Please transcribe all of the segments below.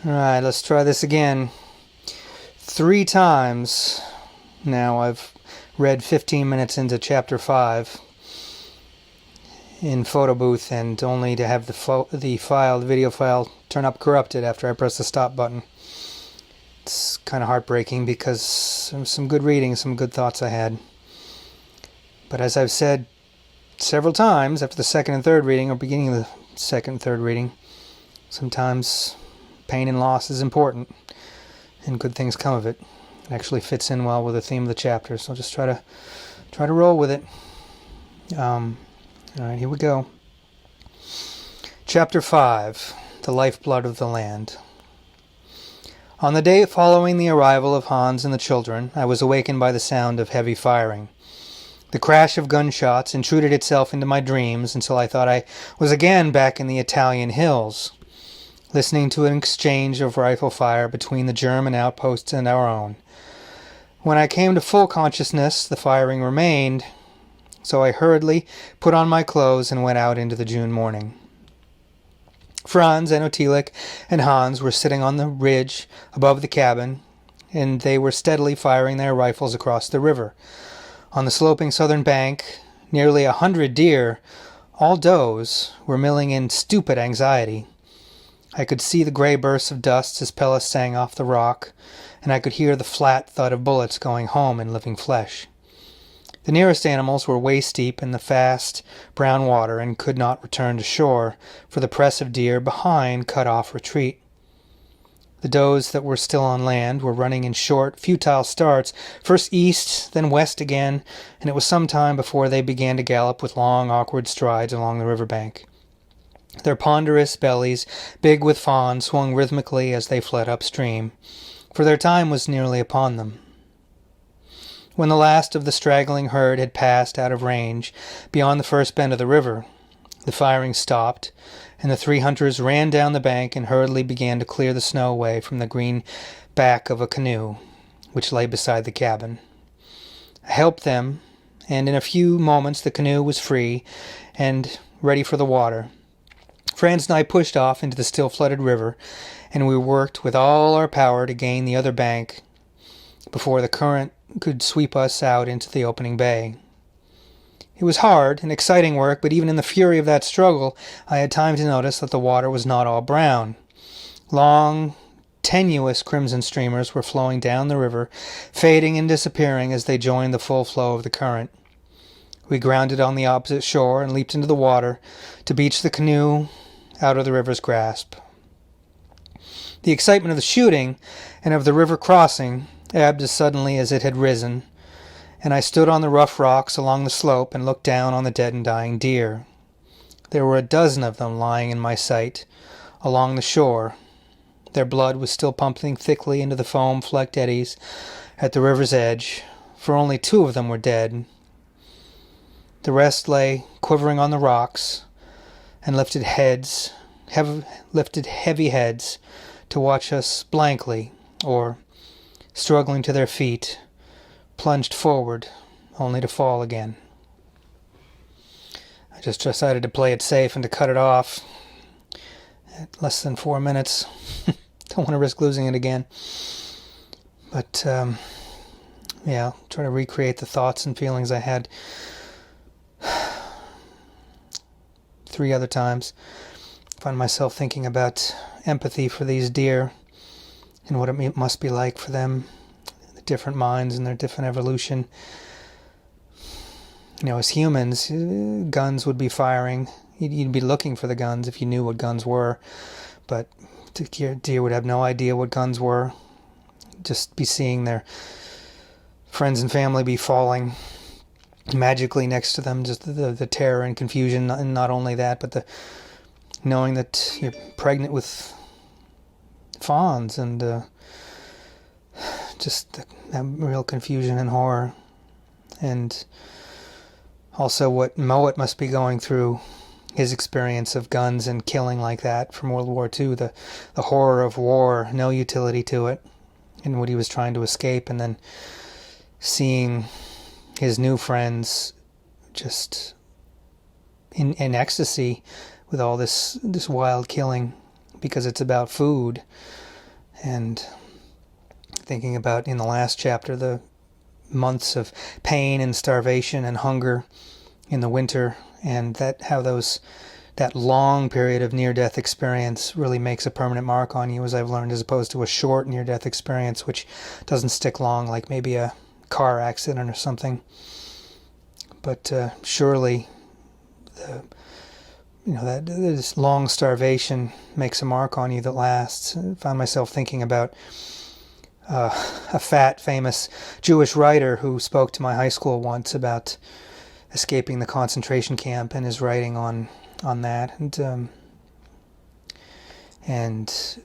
Alright, let's try this again. 3 times now I've read 15 minutes into chapter 5 in photo booth, and only to have the video file turn up corrupted after I press the stop button. It's kind of heartbreaking because some good reading, some good thoughts I had. But as I've said several times after the second and third reading, or beginning of the second and third reading, sometimes pain and loss is important, and good things come of it. It actually fits in well with the theme of the chapter, so I'll just try to roll with it. Alright, here we go. Chapter 5, The Lifeblood of the Land. On the day following the arrival of Hans and the children, I was awakened by the sound of heavy firing. The crash of gunshots intruded itself into my dreams until I thought I was again back in the Italian hills, listening to an exchange of rifle fire between the German outposts and our own. When I came to full consciousness, the firing remained, so I hurriedly put on my clothes and went out into the June morning. Franz and Otilik and Hans were sitting on the ridge above the cabin, and they were steadily firing their rifles across the river. On the sloping southern bank, nearly 100 deer, all does, were milling in stupid anxiety. I could see the gray bursts of dust as pellets sang off the rock, and I could hear the flat thud of bullets going home in living flesh. The nearest animals were waist-deep in the fast brown water and could not return to shore, for the press of deer behind cut off retreat. The does that were still on land were running in short, futile starts, first east, then west again, and it was some time before they began to gallop with long, awkward strides along the riverbank. Their ponderous bellies, big with fawn, swung rhythmically as they fled upstream, for their time was nearly upon them. When the last of the straggling herd had passed out of range, beyond the first bend of the river, the firing stopped, and the 3 hunters ran down the bank and hurriedly began to clear the snow away from the green back of a canoe, which lay beside the cabin. I helped them, and in a few moments the canoe was free and ready for the water. Franz and I pushed off into the still-flooded river, and we worked with all our power to gain the other bank before the current could sweep us out into the opening bay. It was hard and exciting work, but even in the fury of that struggle, I had time to notice that the water was not all brown. Long, tenuous crimson streamers were flowing down the river, fading and disappearing as they joined the full flow of the current. We grounded on the opposite shore and leaped into the water to beach the canoe out of the river's grasp. The excitement of the shooting and of the river crossing ebbed as suddenly as it had risen, and I stood on the rough rocks along the slope and looked down on the dead and dying deer. There were a dozen of them lying in my sight along the shore. Their blood was still pumping thickly into the foam-flecked eddies at the river's edge, for only 2 of them were dead. The rest lay quivering on the rocks and lifted heavy heads to watch us blankly, or, struggling to their feet, plunged forward, only to fall again. I just decided to play it safe and to cut it off at less than 4 minutes. Don't want to risk losing it again. But, yeah, try to recreate the thoughts and feelings I had 3 other times. Find myself thinking about empathy for these deer and what it must be like for them, the different minds and their different evolution. You know, as humans, guns would be firing. You'd be looking for the guns if you knew what guns were, but deer would have no idea what guns were. Just be seeing their friends and family be falling magically next to them, just the terror and confusion, and not only that, but the knowing that you're pregnant with fawns, and just that real confusion and horror. And also what Mowat must be going through, his experience of guns and killing like that from World War II, the horror of war, no utility to it, and what he was trying to escape, and then seeing his new friends just in ecstasy with all this wild killing because it's about food. And thinking about in the last chapter the months of pain and starvation and hunger in the winter, and how that long period of near-death experience really makes a permanent mark on you, as I've learned, as opposed to a short near-death experience which doesn't stick long, like maybe a car accident or something. But surely that this long starvation makes a mark on you that lasts. I found myself thinking about a fat, famous Jewish writer who spoke to my high school once about escaping the concentration camp, and his writing on that, and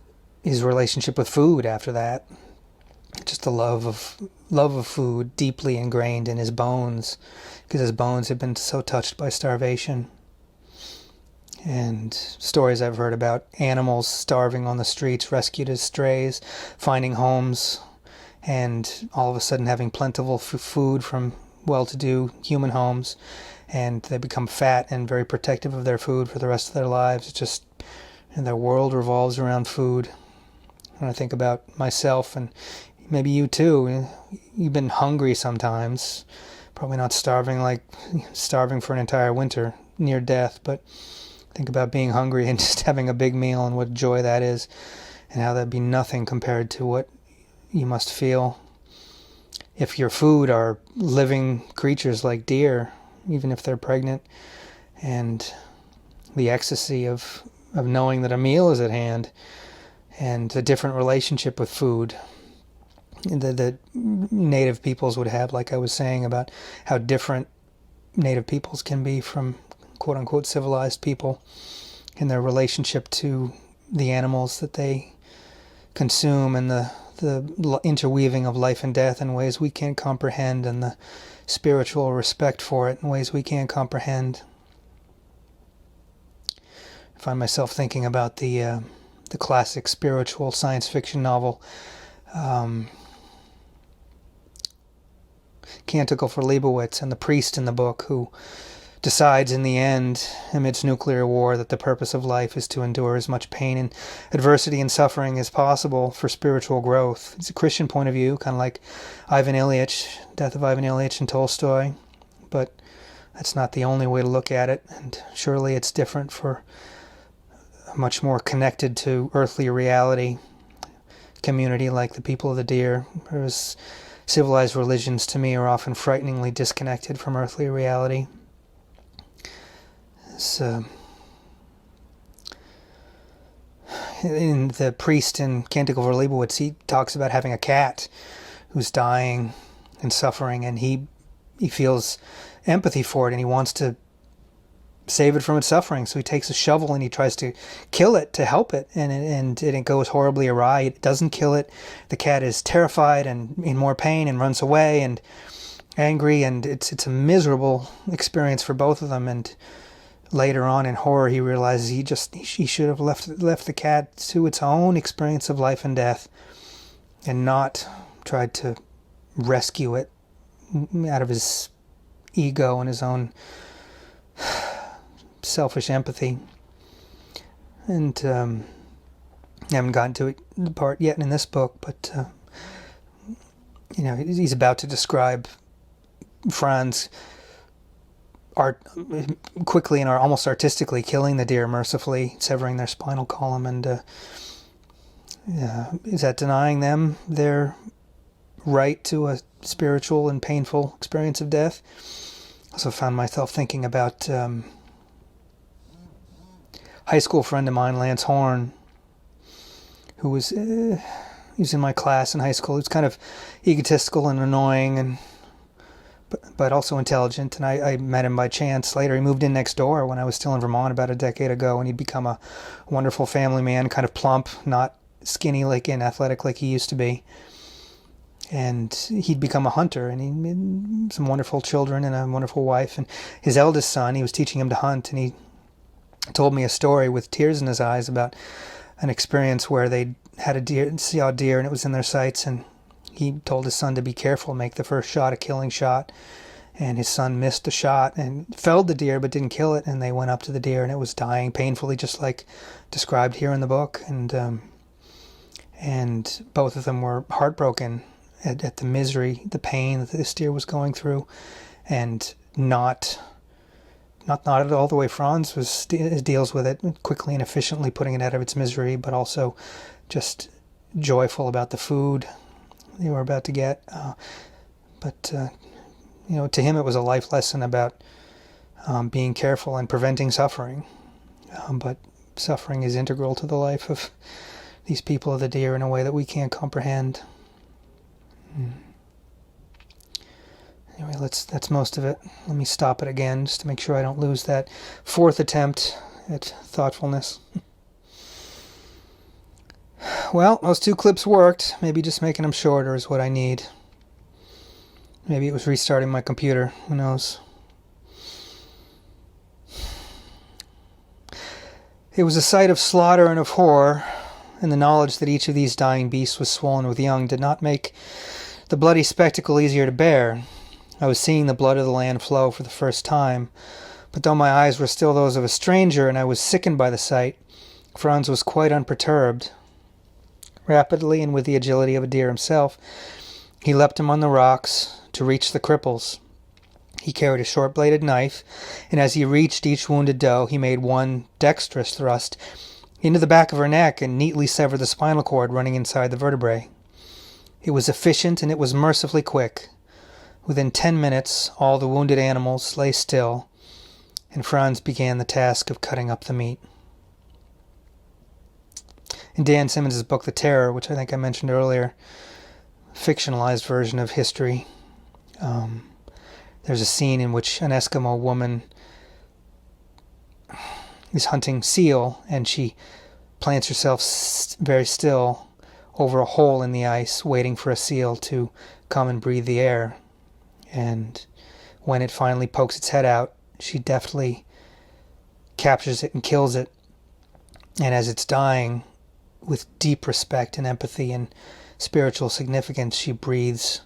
his relationship with food after that. Just the love of food deeply ingrained in his bones, because his bones had been so touched by starvation. And stories I've heard about animals starving on the streets, rescued as strays, finding homes, and all of a sudden having plentiful food from well-to-do human homes, and they become fat and very protective of their food for the rest of their lives. And their world revolves around food. When I think about myself, and maybe you too, you've been hungry sometimes, probably not starving for an entire winter near death, but think about being hungry and just having a big meal and what joy that is, and how that'd be nothing compared to what you must feel if your food are living creatures like deer, even if they're pregnant, and the ecstasy of knowing that a meal is at hand, and a different relationship with food that native peoples would have, like I was saying about how different native peoples can be from quote-unquote civilized people in their relationship to the animals that they consume, and the interweaving of life and death in ways we can't comprehend, and the spiritual respect for it in ways we can't comprehend. I find myself thinking about the classic spiritual science fiction novel, Canticle for Leibowitz, and the priest in the book who decides in the end, amidst nuclear war, that the purpose of life is to endure as much pain and adversity and suffering as possible for spiritual growth. It's a Christian point of view, kind of like Ivan Ilyich, Death of Ivan Ilyich and Tolstoy, but that's not the only way to look at it, and surely it's different for a much more connected to earthly reality community like the people of the deer, whereas civilized religions to me are often frighteningly disconnected from earthly reality. In the priest in Canticle for Leibowitz, he talks about having a cat who's dying and suffering, and he feels empathy for it, and he wants to save it from its suffering. So he takes a shovel and he tries to kill it to help it, and it goes horribly awry. It doesn't kill it. The cat is terrified and in more pain and runs away and angry, and it's a miserable experience for both of them. And later on in horror, he realizes he should have left the cat to its own experience of life and death, and not tried to rescue it out of his ego and his own selfish empathy. And I haven't gotten to the part yet in this book, but he's about to describe Franz quickly and almost artistically killing the deer mercifully, severing their spinal column, and is that denying them their right to a spiritual and painful experience of death? Also found myself thinking about high school friend of mine, Lance Horn, who was he was in my class in high school. He was kind of egotistical and annoying, but also intelligent, and I met him by chance later. He moved in next door when I was still in Vermont about a decade ago, and he'd become a wonderful family man, kind of plump, not skinny and athletic like he used to be. And he'd become a hunter, and he had some wonderful children and a wonderful wife. And his eldest son, he was teaching him to hunt, and he told me a story with tears in his eyes about an experience where they saw a deer, and it was in their sights, and he told his son to be careful, make the first shot a killing shot, and his son missed the shot and felled the deer but didn't kill it, and they went up to the deer and it was dying painfully, just like described here in the book, and and both of them were heartbroken at the misery, the pain that this deer was going through, and not at all the way Franz deals with it, quickly and efficiently putting it out of its misery, but also just joyful about the food they were about to get. But to him it was a life lesson about being careful and preventing suffering. But suffering is integral to the life of these people of the deer in a way that we can't comprehend. Anyway, that's most of it. Let me stop it again just to make sure I don't lose that fourth attempt at thoughtfulness. Well, those 2 clips worked. Maybe just making them shorter is what I need. Maybe it was restarting my computer. Who knows? It was a sight of slaughter and of horror, and the knowledge that each of these dying beasts was swollen with young did not make the bloody spectacle easier to bear. I was seeing the blood of the land flow for the first time, but though my eyes were still those of a stranger and I was sickened by the sight, Franz was quite unperturbed. Rapidly, and with the agility of a deer himself, he leapt among the rocks to reach the cripples. He carried a short-bladed knife, and as he reached each wounded doe, he made one dexterous thrust into the back of her neck and neatly severed the spinal cord running inside the vertebrae. It was efficient, and it was mercifully quick. Within 10 minutes, all the wounded animals lay still, and Franz began the task of cutting up the meat. In Dan Simmons' book, The Terror, which I think I mentioned earlier, fictionalized version of history, there's a scene in which an Eskimo woman is hunting seal, and she plants herself very still over a hole in the ice, waiting for a seal to come and breathe the air. And when it finally pokes its head out, she deftly captures it and kills it. And as it's dying, with deep respect and empathy and spiritual significance, she breathes.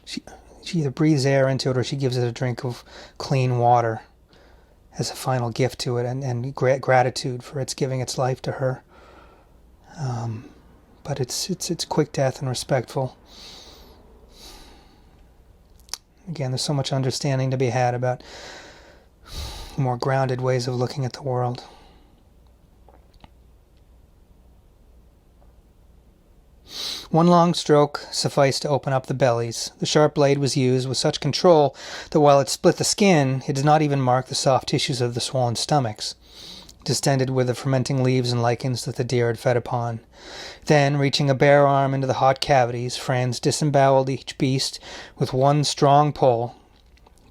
She either breathes air into it or she gives it a drink of clean water as a final gift to it, and gratitude for its giving its life to her. But it's quick death and respectful. Again, there's so much understanding to be had about more grounded ways of looking at the world. One long stroke sufficed to open up the bellies. The sharp blade was used with such control that while it split the skin, it did not even mark the soft tissues of the swollen stomachs, distended with the fermenting leaves and lichens that the deer had fed upon. Then, reaching a bare arm into the hot cavities, Franz disemboweled each beast with one strong pull.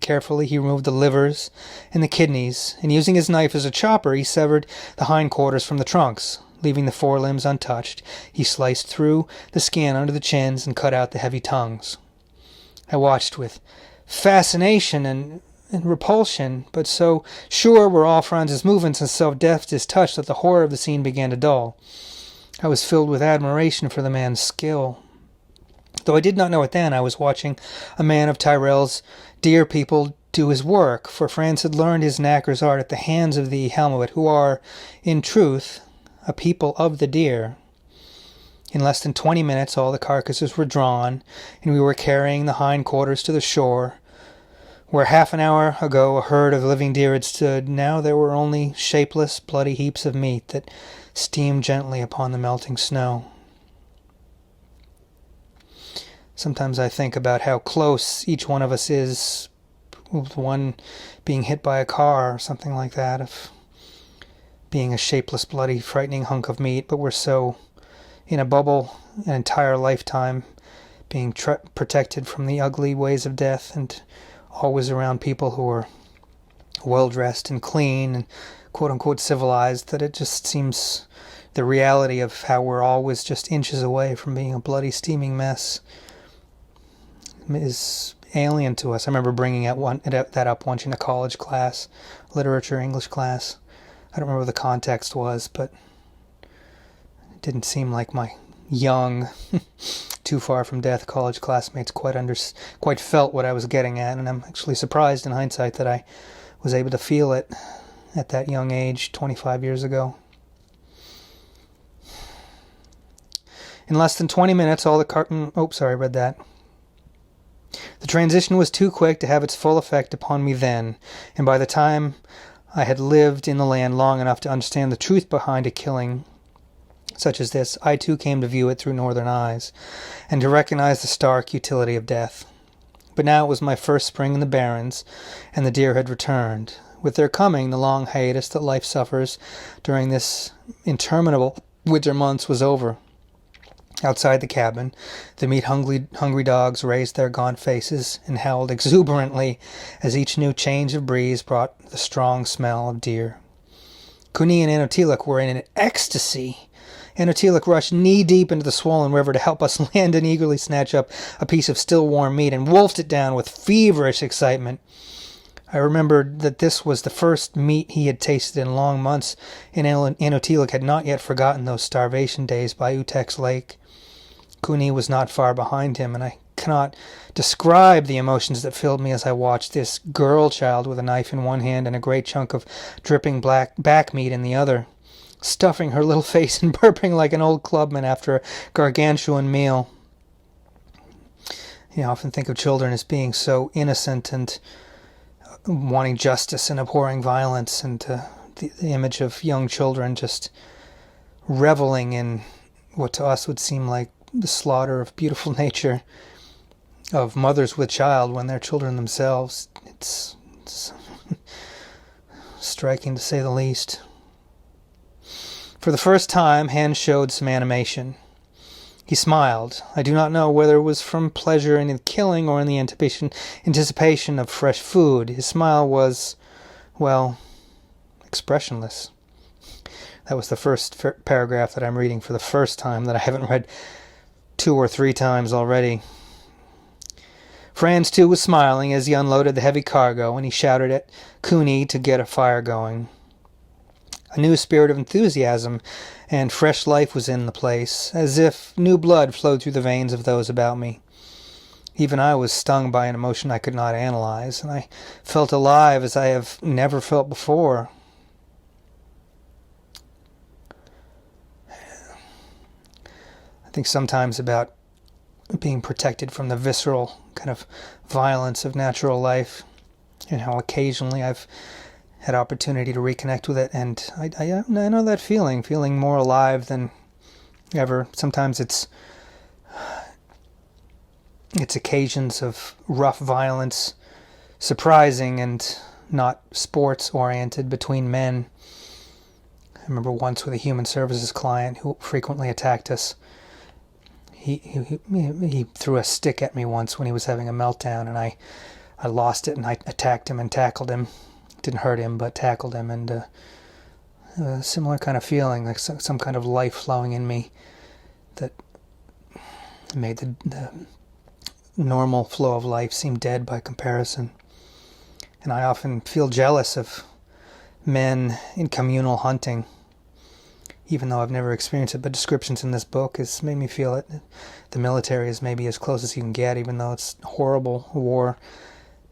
Carefully he removed the livers and the kidneys, and using his knife as a chopper, he severed the hindquarters from the trunks. Leaving the forelimbs untouched, he sliced through the skin under the chins and cut out the heavy tongues. I watched with fascination and repulsion, but so sure were all Franz's movements and so deft his touch that the horror of the scene began to dull. I was filled with admiration for the man's skill. Though I did not know it then, I was watching a man of Tyrell's deer people do his work, for Franz had learned his knacker's art at the hands of the Ihalmuit, who are, in truth, a people of the deer. In less than 20 minutes, all the carcasses were drawn, and we were carrying the hindquarters to the shore. Where half an hour ago a herd of living deer had stood, now there were only shapeless, bloody heaps of meat that steamed gently upon the melting snow. Sometimes I think about how close each one of us is, with one being hit by a car or something like that, of being a shapeless, bloody, frightening hunk of meat, but we're so in a bubble an entire lifetime, being protected from the ugly ways of death, and always around people who are well-dressed and clean and quote-unquote civilized, that it just seems the reality of how we're always just inches away from being a bloody, steaming mess is alien to us. I remember bringing that up once in a college class, literature, English class. I don't remember what the context was, but it didn't seem like my young, too far from death college classmates quite felt what I was getting at, and I'm actually surprised in hindsight that I was able to feel it at that young age 25 years ago. In less than 20 minutes, all the I read that. The transition was too quick to have its full effect upon me then, and by the time I had lived in the land long enough to understand the truth behind a killing such as this, I too came to view it through northern eyes, and to recognize the stark utility of death. But now it was my first spring in the Barrens, and the deer had returned. With their coming, the long hiatus that life suffers during this interminable winter months was over. Outside the cabin, the meat-hungry dogs raised their gaunt faces and howled exuberantly as each new change of breeze brought the strong smell of deer. Kuni and Anotiluk were in an ecstasy. Anotiluk rushed knee-deep into the swollen river to help us land and eagerly snatch up a piece of still warm meat and wolfed it down with feverish excitement. I remembered that this was the first meat he had tasted in long months, and Anotiluk had not yet forgotten those starvation days by Utek's lake. Kuni was not far behind him, and I cannot describe the emotions that filled me as I watched this girl child with a knife in one hand and a great chunk of dripping black back meat in the other, stuffing her little face and burping like an old clubman after a gargantuan meal. I often think of children as being so innocent and wanting justice and abhorring violence, and the image of young children just reveling in what to us would seem like the slaughter of beautiful nature, of mothers with child when they're children themselves. It's striking to say the least. For the first time, Hans showed some animation. He smiled. I do not know whether it was from pleasure in the killing or in the anticipation of fresh food. His smile was, well, expressionless. That was the first paragraph that I'm reading for the first time that I haven't read 2 or 3 times already. Franz, too, was smiling as he unloaded the heavy cargo, and he shouted at Kuni to get a fire going. A new spirit of enthusiasm and fresh life was in the place, as if new blood flowed through the veins of those about me. Even I was stung by an emotion I could not analyze, and I felt alive as I have never felt before. I think sometimes about being protected from the visceral kind of violence of natural life, and how occasionally I've had opportunity to reconnect with it, and I know that feeling more alive than ever. Sometimes it's occasions of rough violence, surprising and not sports-oriented between men. I remember once with a human services client who frequently attacked us. He threw a stick at me once when he was having a meltdown, and I lost it, and I attacked him and tackled him. Didn't hurt him, but tackled him, and a similar kind of feeling, like some kind of life flowing in me that made the normal flow of life seem dead by comparison. And I often feel jealous of men in communal hunting, even though I've never experienced it, but descriptions in this book has made me feel it. The military is maybe as close as you can get, even though it's horrible war.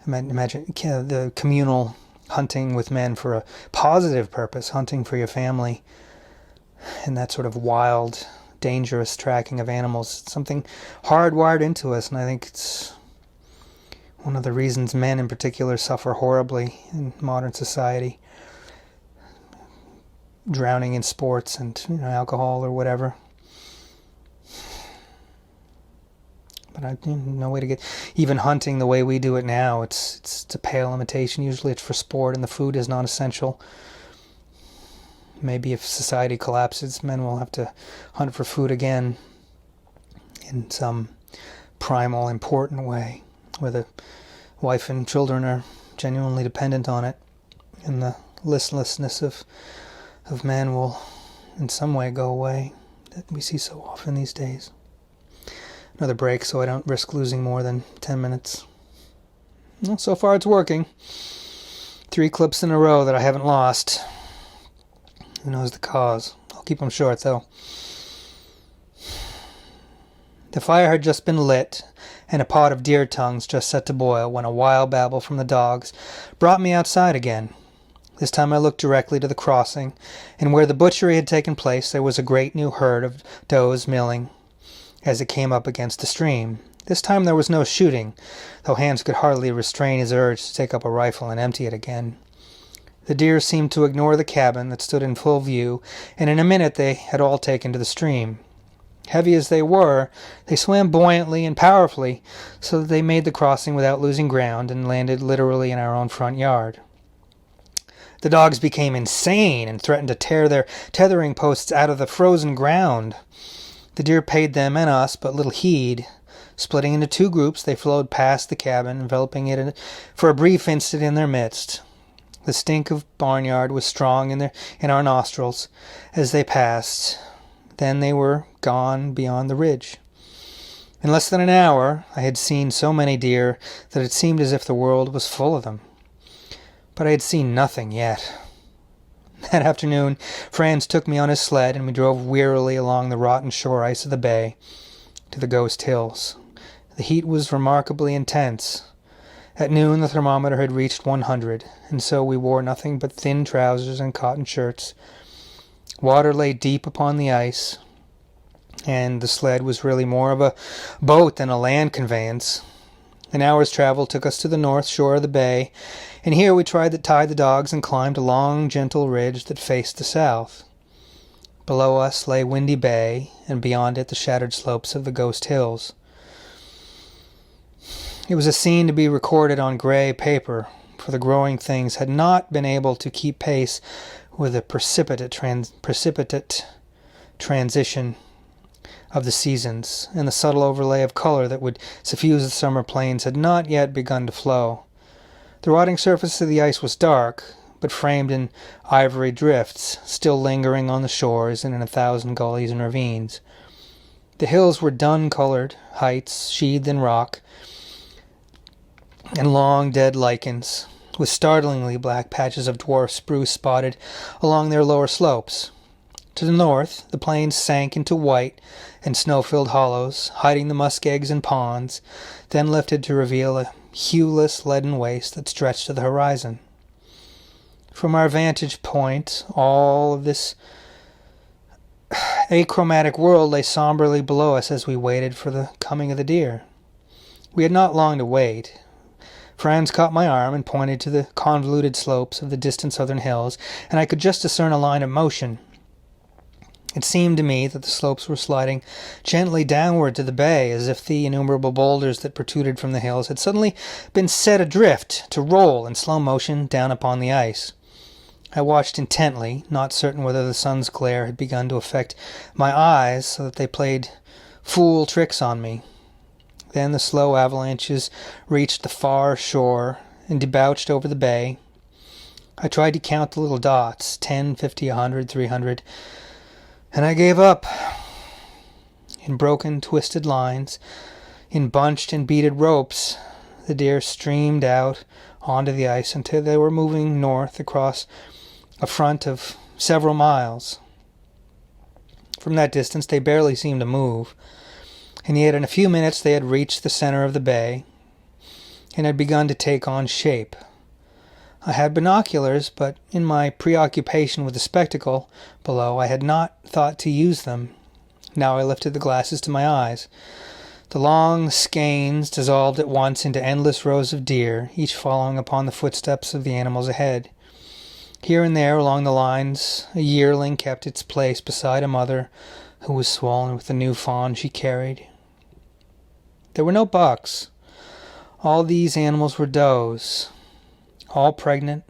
Imagine the communal hunting with men for a positive purpose, hunting for your family, and that sort of wild, dangerous tracking of animals. It's something hardwired into us, and I think it's one of the reasons men in particular suffer horribly in modern society. Drowning in sports and alcohol or whatever. But I no way to get even hunting the way we do it now. It's a pale imitation. Usually it's for sport, and the food is not essential. Maybe if society collapses, men will have to hunt for food again in some primal, important way, where the wife and children are genuinely dependent on it, and the listlessness of men will in some way go away, that we see so often these days. Another break so I don't risk losing more than 10 minutes. Well, so far it's working. 3 clips in a row that I haven't lost. Who knows the cause? I'll keep them short though. The fire had just been lit, and a pot of deer tongues just set to boil when a wild babble from the dogs brought me outside again. This time I looked directly to the crossing, and where the butchery had taken place there was a great new herd of does milling. as it came up against the stream. This time there was no shooting, though Hans could hardly restrain his urge to take up a rifle and empty it again. The deer seemed to ignore the cabin that stood in full view, and in a minute they had all taken to the stream. Heavy as they were, they swam buoyantly and powerfully, so that they made the crossing without losing ground and landed literally in our own front yard. The dogs became insane and threatened to tear their tethering posts out of the frozen ground. The deer paid them and us but little heed. Splitting into two groups, they flowed past the cabin, enveloping it for a brief instant in their midst. The stink of barnyard was strong in our nostrils as they passed. Then they were gone beyond the ridge. In less than an hour, I had seen so many deer that it seemed as if the world was full of them. But I had seen nothing yet. That afternoon, Franz took me on his sled, and we drove wearily along the rotten shore ice of the bay to the Ghost Hills. The heat was remarkably intense. At noon, the thermometer had reached 100, and so we wore nothing but thin trousers and cotton shirts. Water lay deep upon the ice, and the sled was really more of a boat than a land conveyance. An hour's travel took us to the north shore of the bay, and here we tied the dogs and climbed a long, gentle ridge that faced the south. Below us lay Windy Bay, and beyond it the shattered slopes of the Ghost Hills. It was a scene to be recorded on gray paper, for the growing things had not been able to keep pace with the precipitate transition of the seasons, and the subtle overlay of color that would suffuse the summer plains had not yet begun to flow. The rotting surface of the ice was dark, but framed in ivory drifts, still lingering on the shores and in 1,000 gullies and ravines. The hills were dun-colored heights, sheathed in rock, and long dead lichens, with startlingly black patches of dwarf spruce spotted along their lower slopes. To the north, the plains sank into white and snow-filled hollows, hiding the muskegs and ponds, then lifted to reveal a hueless leaden waste that stretched to the horizon. From our vantage point, all of this achromatic world lay somberly below us as we waited for the coming of the deer. We had not long to wait. Franz caught my arm and pointed to the convoluted slopes of the distant southern hills, and I could just discern a line of motion. It seemed to me that the slopes were sliding gently downward to the bay, as if the innumerable boulders that protruded from the hills had suddenly been set adrift to roll in slow motion down upon the ice. I watched intently, not certain whether the sun's glare had begun to affect my eyes so that they played fool tricks on me. Then the slow avalanches reached the far shore and debouched over the bay. I tried to count the little dots, 10, 50, 100, 300, and I gave up. In broken, twisted lines, in bunched and beaded ropes, the deer streamed out onto the ice until they were moving north across a front of several miles. From that distance they barely seemed to move, and yet in a few minutes they had reached the center of the bay and had begun to take on shape. I had binoculars, but in my preoccupation with the spectacle below I had not thought to use them. Now I lifted the glasses to my eyes. The long skeins dissolved at once into endless rows of deer, each following upon the footsteps of the animals ahead. Here and there along the lines a yearling kept its place beside a mother who was swollen with the new fawn she carried. There were no bucks. All these animals were does, all pregnant,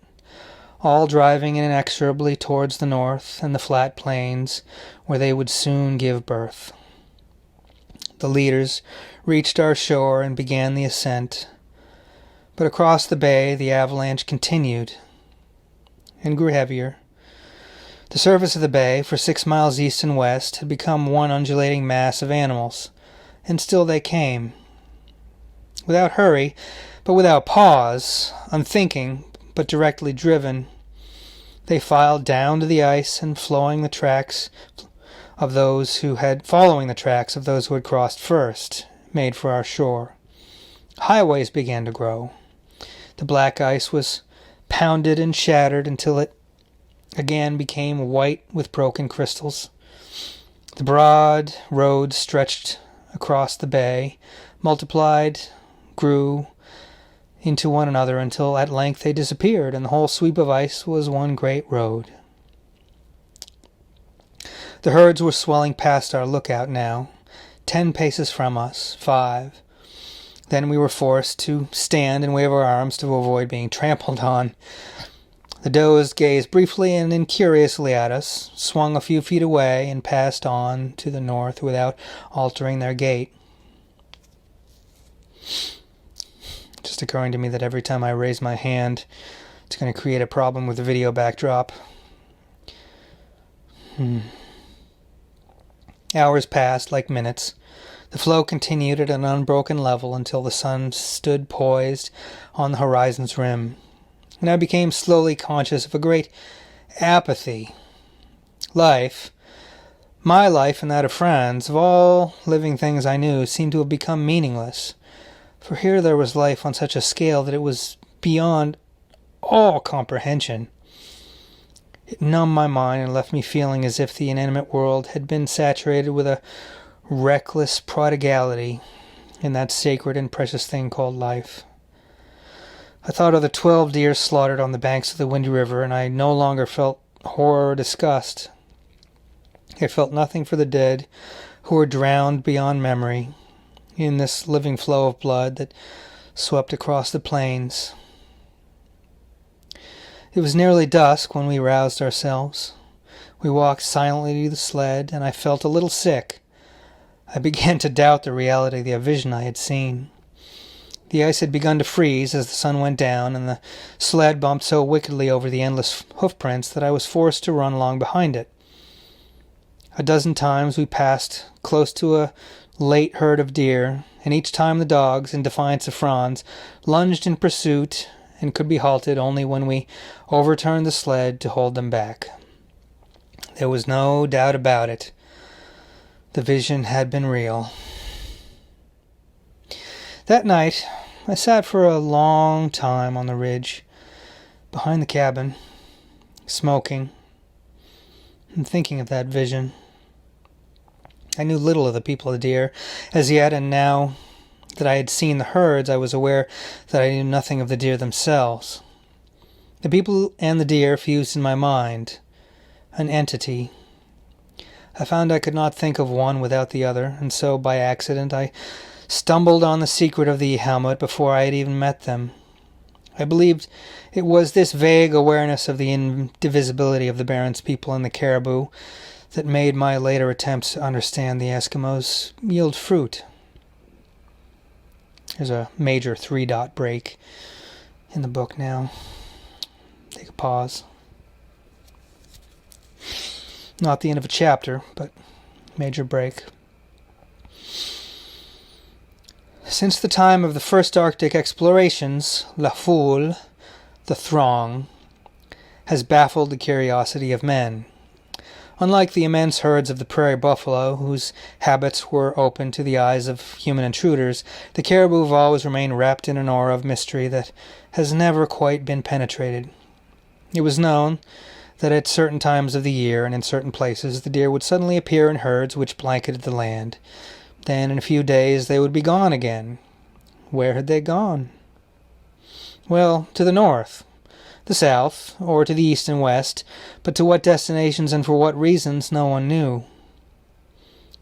all driving inexorably towards the north and the flat plains where they would soon give birth. The leaders reached our shore and began the ascent, but across the bay the avalanche continued and grew heavier. The surface of the bay, for 6 miles east and west, had become one undulating mass of animals, and still they came. Without hurry, but without pause, unthinking, but directly driven, they filed down to the ice and following the tracks of those who had crossed first, made for our shore. Highways began to grow. The black ice was pounded and shattered until it again became white with broken crystals. The broad roads stretched across the bay, multiplied, grew into one another until at length they disappeared, and the whole sweep of ice was one great road. The herds were swelling past our lookout now, 10 paces from us, 5. Then we were forced to stand and wave our arms to avoid being trampled on. The does gazed briefly and incuriously at us, swung a few feet away, and passed on to the north without altering their gait. Just occurring to me that every time I raise my hand, it's going to create a problem with the video backdrop. Hours passed like minutes. The flow continued at an unbroken level until the sun stood poised on the horizon's rim, and I became slowly conscious of a great apathy. Life, my life and that of Franz, of all living things I knew, seemed to have become meaningless, for here there was life on such a scale that it was beyond all comprehension. It numbed my mind and left me feeling as if the inanimate world had been saturated with a reckless prodigality in that sacred and precious thing called life. I thought of the 12 deer slaughtered on the banks of the Windy River, and I no longer felt horror or disgust. I felt nothing for the dead who were drowned beyond memory in this living flow of blood that swept across the plains. It was nearly dusk when we roused ourselves. We walked silently to the sled, and I felt a little sick. I began to doubt the reality of the vision I had seen. The ice had begun to freeze as the sun went down, and the sled bumped so wickedly over the endless hoofprints that I was forced to run along behind it. A dozen times we passed close to a late herd of deer, and each time the dogs, in defiance of Franz, lunged in pursuit and could be halted only when we overturned the sled to hold them back. There was no doubt about it. The vision had been real. That night, I sat for a long time on the ridge, behind the cabin, smoking, and thinking of that vision. I knew little of the people of the deer as yet, and now that I had seen the herds, I was aware that I knew nothing of the deer themselves. The people and the deer fused in my mind, an entity. I found I could not think of one without the other, and so, by accident, I stumbled on the secret of the Ihalmuit before I had even met them. I believed it was this vague awareness of the indivisibility of the Barrens people and the caribou that made my later attempts to understand the Eskimos yield fruit. There's a major 3-dot break in the book now. Take a pause. Not the end of a chapter, but major break. Since the time of the first Arctic explorations, la foule, the throng, has baffled the curiosity of men. Unlike the immense herds of the prairie buffalo, whose habits were open to the eyes of human intruders, the caribou have always remained wrapped in an aura of mystery that has never quite been penetrated. It was known that at certain times of the year and in certain places the deer would suddenly appear in herds which blanketed the land. Then in a few days they would be gone again. Where had they gone? Well, to the north, the south, or to the east and west, but to what destinations and for what reasons no one knew.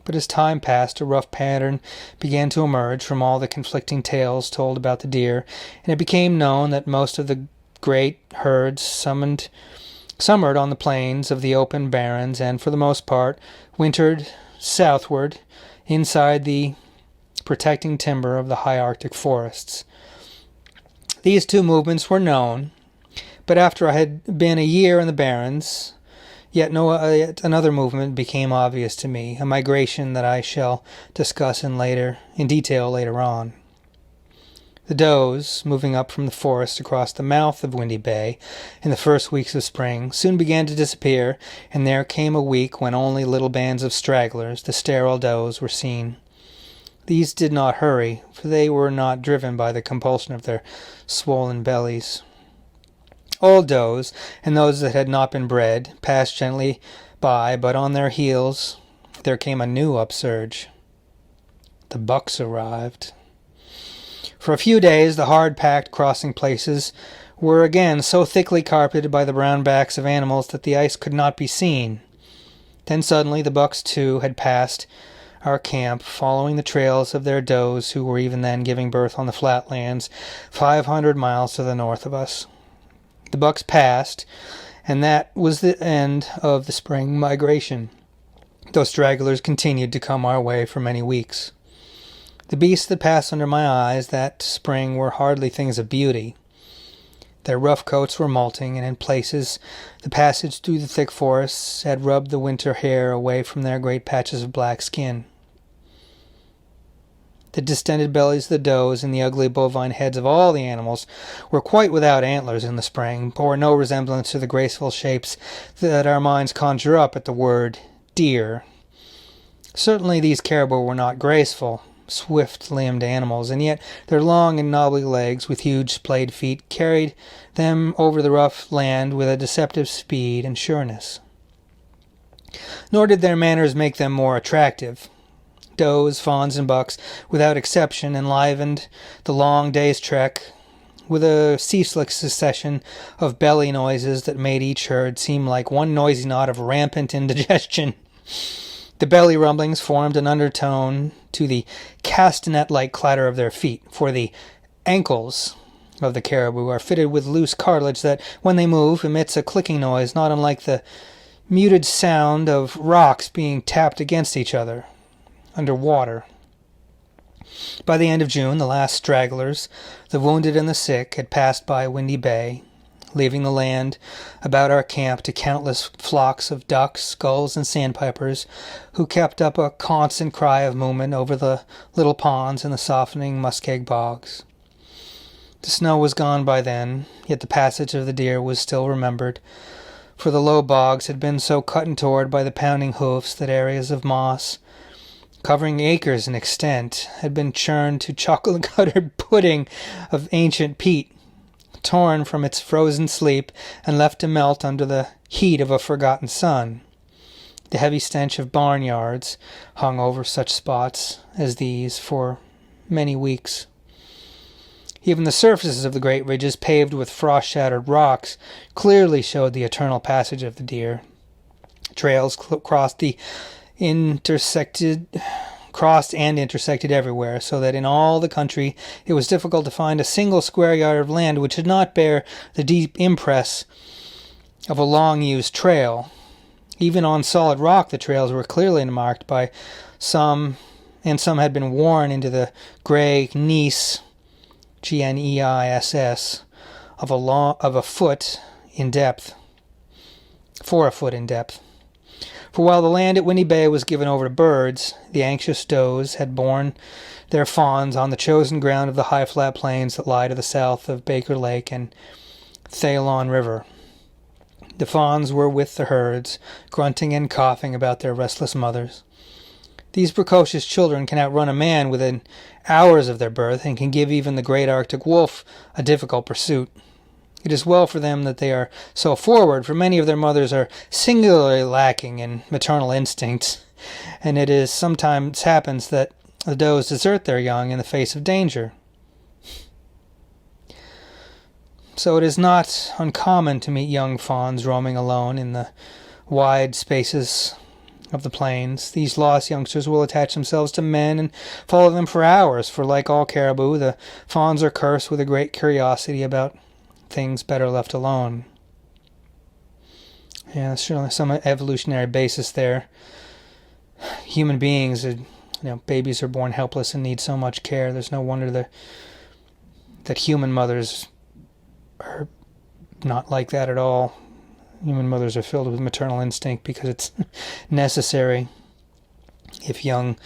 But as time passed, a rough pattern began to emerge from all the conflicting tales told about the deer, and it became known that most of the great herds summered on the plains of the open barrens, and for the most part wintered southward inside the protecting timber of the high Arctic forests. These two movements were known, but after I had been a year in the Barrens, yet another movement became obvious to me, a migration that I shall discuss in detail later on. The does, moving up from the forest across the mouth of Windy Bay in the first weeks of spring, soon began to disappear, and there came a week when only little bands of stragglers, the sterile does, were seen. These did not hurry, for they were not driven by the compulsion of their swollen bellies. Old does, and those that had not been bred, passed gently by, but on their heels there came a new upsurge. the bucks arrived. For a few days, the hard-packed crossing places were again so thickly carpeted by the brown backs of animals that the ice could not be seen. Then suddenly the bucks, too, had passed our camp, following the trails of their does, who were even then giving birth on the flatlands 500 miles to the north of us. The bucks passed, and that was the end of the spring migration. Those stragglers continued to come our way for many weeks. The beasts that passed under my eyes that spring were hardly things of beauty. Their rough coats were molting, and in places the passage through the thick forests had rubbed the winter hair away from their great patches of black skin. The distended bellies of the does and the ugly bovine heads of all the animals were quite without antlers in the spring, bore no resemblance to the graceful shapes that our minds conjure up at the word deer. Certainly these caribou were not graceful, swift-limbed animals, and yet their long and knobbly legs with huge splayed feet carried them over the rough land with a deceptive speed and sureness. Nor did their manners make them more attractive. Does, fawns, and bucks, without exception, enlivened the long day's trek with a ceaseless succession of belly noises that made each herd seem like one noisy knot of rampant indigestion. The belly rumblings formed an undertone to the castanet-like clatter of their feet, for the ankles of the caribou are fitted with loose cartilage that, when they move, emits a clicking noise not unlike the muted sound of rocks being tapped against each other under water. By the end of June, the last stragglers, the wounded and the sick, had passed by Windy Bay, leaving the land about our camp to countless flocks of ducks, gulls, and sandpipers, who kept up a constant cry of movement over the little ponds and the softening muskeg bogs. The snow was gone by then, yet the passage of the deer was still remembered, for the low bogs had been so cut and torn by the pounding hoofs that areas of moss, covering acres in extent, had been churned to chocolate-covered pudding of ancient peat, torn from its frozen sleep and left to melt under the heat of a forgotten sun. The heavy stench of barnyards hung over such spots as these for many weeks. Even the surfaces of the great ridges, paved with frost-shattered rocks, clearly showed the eternal passage of the deer. Trails crossed and intersected everywhere, so that in all the country it was difficult to find a single square yard of land which did not bear the deep impress of a long-used trail. Even on solid rock the trails were clearly marked by some had been worn into the gray gneiss, Gneiss, of a foot in depth. For while the land at Windy Bay was given over to birds, the anxious does had borne their fawns on the chosen ground of the high flat plains that lie to the south of Baker Lake and Thalon River. The fawns were with the herds, grunting and coughing about their restless mothers. These precocious children can outrun a man within hours of their birth, and can give even the great Arctic wolf a difficult pursuit. It is well for them that they are so forward, for many of their mothers are singularly lacking in maternal instincts, and it is sometimes happens that the does desert their young in the face of danger. So it is not uncommon to meet young fawns roaming alone in the wide spaces of the plains. These lost youngsters will attach themselves to men and follow them for hours, for like all caribou, the fawns are cursed with a great curiosity about things better left alone. Yeah, there's certainly some evolutionary basis there. Human beings, babies are born helpless and need so much care. There's no wonder that human mothers are not like that at all. Human mothers are filled with maternal instinct because it's necessary. If young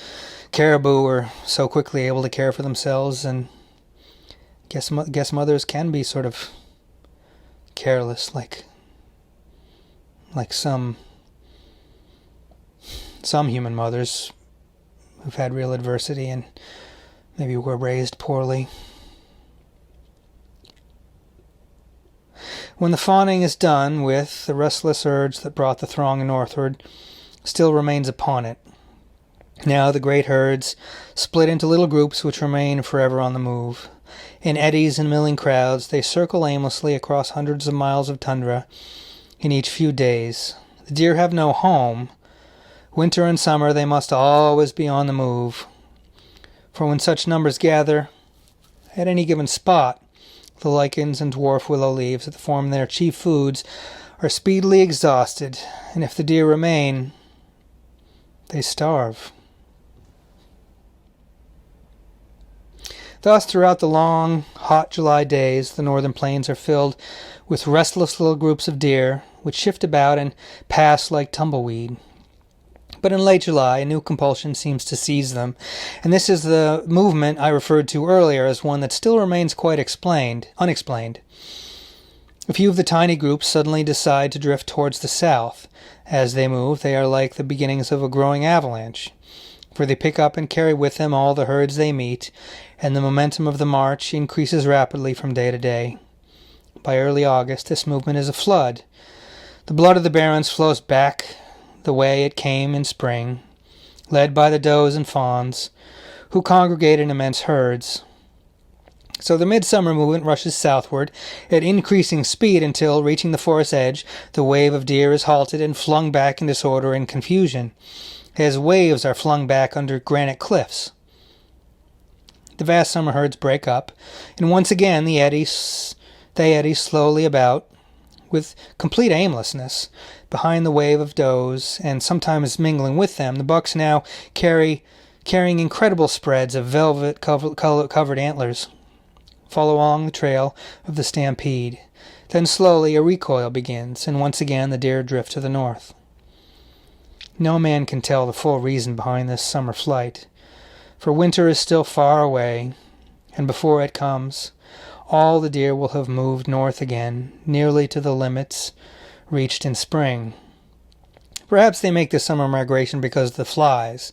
caribou are so quickly able to care for themselves, and guess mothers can be sort of careless, like some human mothers who've had real adversity and maybe were raised poorly. When the fawning is done with, the restless urge that brought the throng northward still remains upon it. Now the great herds split into little groups which remain forever on the move. In eddies and milling crowds, they circle aimlessly across hundreds of miles of tundra in each few days. The deer have no home. Winter and summer they must always be on the move. For when such numbers gather at any given spot, the lichens and dwarf willow leaves that form their chief foods are speedily exhausted, and if the deer remain, they starve. Thus, throughout the long, hot July days, the northern plains are filled with restless little groups of deer, which shift about and pass like tumbleweed. But in late July, a new compulsion seems to seize them, and this is the movement I referred to earlier as one that still remains quite unexplained. A few of the tiny groups suddenly decide to drift towards the south. As they move, they are like the beginnings of a growing avalanche, for they pick up and carry with them all the herds they meet, and the momentum of the march increases rapidly from day to day. By early August, this movement is a flood. The blood of the Barrens flows back the way it came in spring, led by the does and fawns, who congregate in immense herds. So the midsummer movement rushes southward at increasing speed until, reaching the forest edge, the wave of deer is halted and flung back in disorder and confusion, as waves are flung back under granite cliffs. The vast summer herds break up, and once again they eddy slowly about, with complete aimlessness, behind the wave of does, and sometimes mingling with them. The bucks now carrying incredible spreads of velvet-covered antlers, follow along the trail of the stampede. Then slowly a recoil begins, and once again the deer drift to the north. No man can tell the full reason behind this summer flight, for winter is still far away, and before it comes, all the deer will have moved north again, nearly to the limits reached in spring. Perhaps they make this summer migration because of the flies.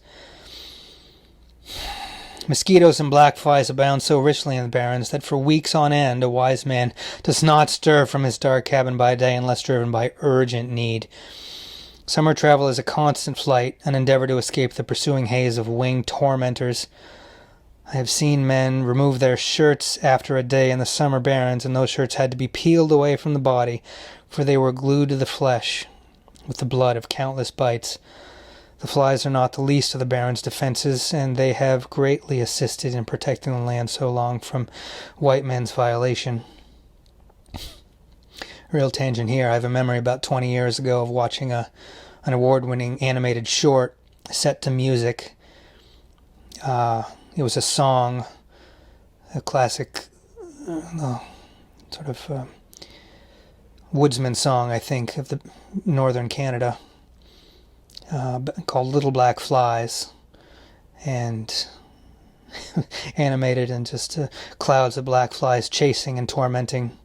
Mosquitoes and black flies abound so richly in the Barrens that for weeks on end a wise man does not stir from his dark cabin by day unless driven by urgent need. Summer travel is a constant flight, an endeavor to escape the pursuing haze of winged tormentors. I have seen men remove their shirts after a day in the summer Barrens, and those shirts had to be peeled away from the body, for they were glued to the flesh with the blood of countless bites. The flies are not the least of the Barrens' defenses, and they have greatly assisted in protecting the land so long from white men's violation. Real tangent here. I have a memory about 20 years ago of watching an award-winning animated short set to music. It was a song, a classic woodsman song, I think, of the northern Canada, called Little Black Flies, and animated in just clouds of black flies chasing and tormenting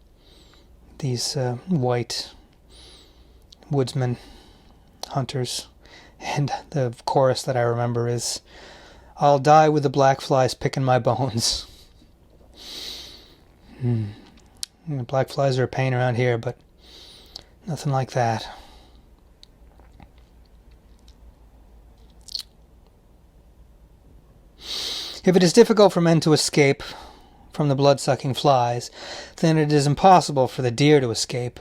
these white woodsmen, hunters. And the chorus that I remember is, "I'll die with the black flies picking my bones." Black flies are a pain around here, but nothing like that. If it is difficult for men to escape from the blood-sucking flies, then it is impossible for the deer to escape.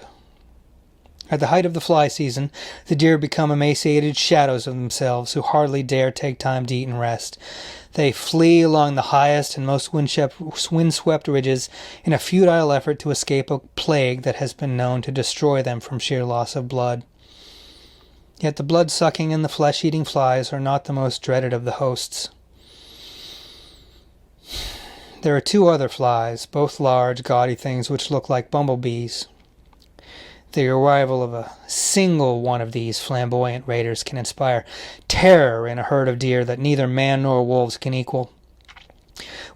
At the height of the fly season, the deer become emaciated shadows of themselves who hardly dare take time to eat and rest. They flee along the highest and most windswept ridges in a futile effort to escape a plague that has been known to destroy them from sheer loss of blood. Yet the blood-sucking and the flesh-eating flies are not the most dreaded of the hosts. There are two other flies, both large, gaudy things which look like bumblebees. The arrival of a single one of these flamboyant raiders can inspire terror in a herd of deer that neither man nor wolves can equal.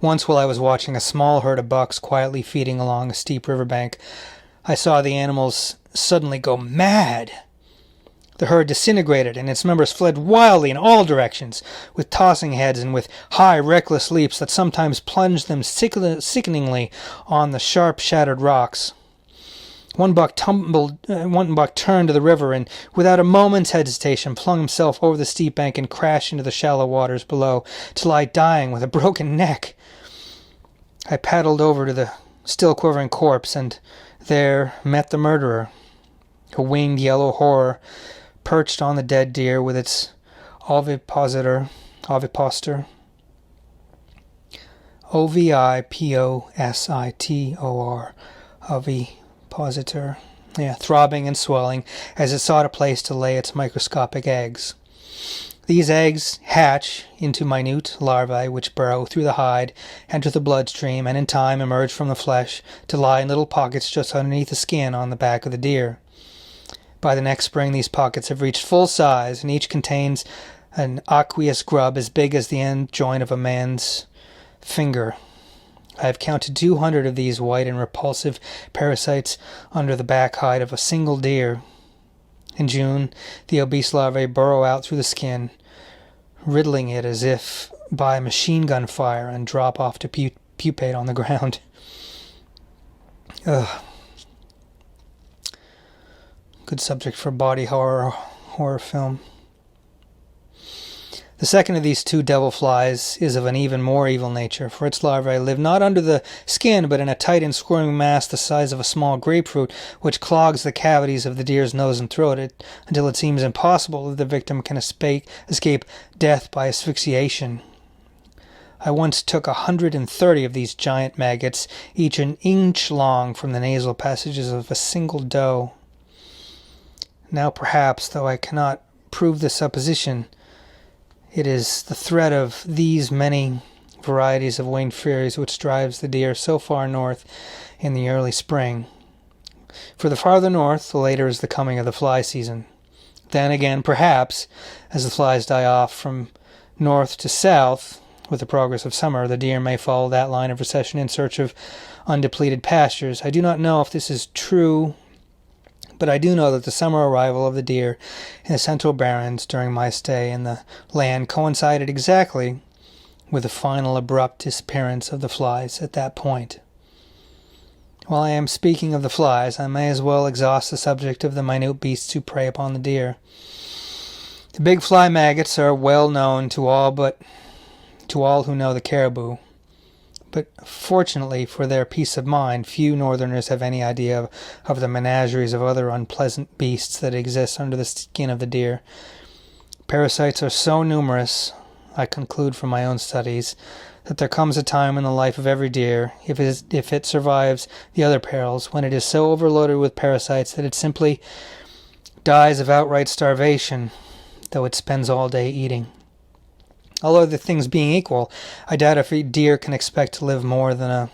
Once, while I was watching a small herd of bucks quietly feeding along a steep riverbank, I saw the animals suddenly go mad. The herd disintegrated, and its members fled wildly in all directions, with tossing heads and with high, reckless leaps that sometimes plunged them sickeningly on the sharp, shattered rocks. One buck turned to the river and, without a moment's hesitation, flung himself over the steep bank and crashed into the shallow waters below, to lie dying with a broken neck. I paddled over to the still quivering corpse, and there met the murderer, a winged yellow horror perched on the dead deer with its ovipositor, ovipositor, ovipositor, throbbing and swelling as it sought a place to lay its microscopic eggs. These eggs hatch into minute larvae which burrow through the hide, enter the bloodstream, and in time emerge from the flesh to lie in little pockets just underneath the skin on the back of the deer. By the next spring, these pockets have reached full size, and each contains an aqueous grub as big as the end joint of a man's finger. I have counted 200 of these white and repulsive parasites under the back hide of a single deer. In June, the obese larvae burrow out through the skin, riddling it as if by machine gun fire, and drop off to pupate on the ground. Good subject for body horror film. The second of these two devil flies is of an even more evil nature, for its larvae live not under the skin, but in a tight and squirming mass the size of a small grapefruit, which clogs the cavities of the deer's nose and throat until it seems impossible that the victim can escape death by asphyxiation. I once took 130 of these giant maggots, each an inch long, from the nasal passages of a single doe. Now perhaps, though I cannot prove the supposition, it is the threat of these many varieties of winged furies which drives the deer so far north in the early spring. For the farther north, the later is the coming of the fly season. Then again, perhaps, as the flies die off from north to south, with the progress of summer, the deer may follow that line of recession in search of undepleted pastures. I do not know if this is true, but I do know that the summer arrival of the deer in the central Barrens during my stay in the land coincided exactly with the final abrupt disappearance of the flies at that point. While I am speaking of the flies, I may as well exhaust the subject of the minute beasts who prey upon the deer. The big fly maggots are well known to all who know the caribou. But fortunately for their peace of mind, few northerners have any idea of the menageries of other unpleasant beasts that exist under the skin of the deer. Parasites are so numerous, I conclude from my own studies, that there comes a time in the life of every deer, if it survives the other perils, when it is so overloaded with parasites that it simply dies of outright starvation, though it spends all day eating. All other things being equal, I doubt if a deer can expect to live more than a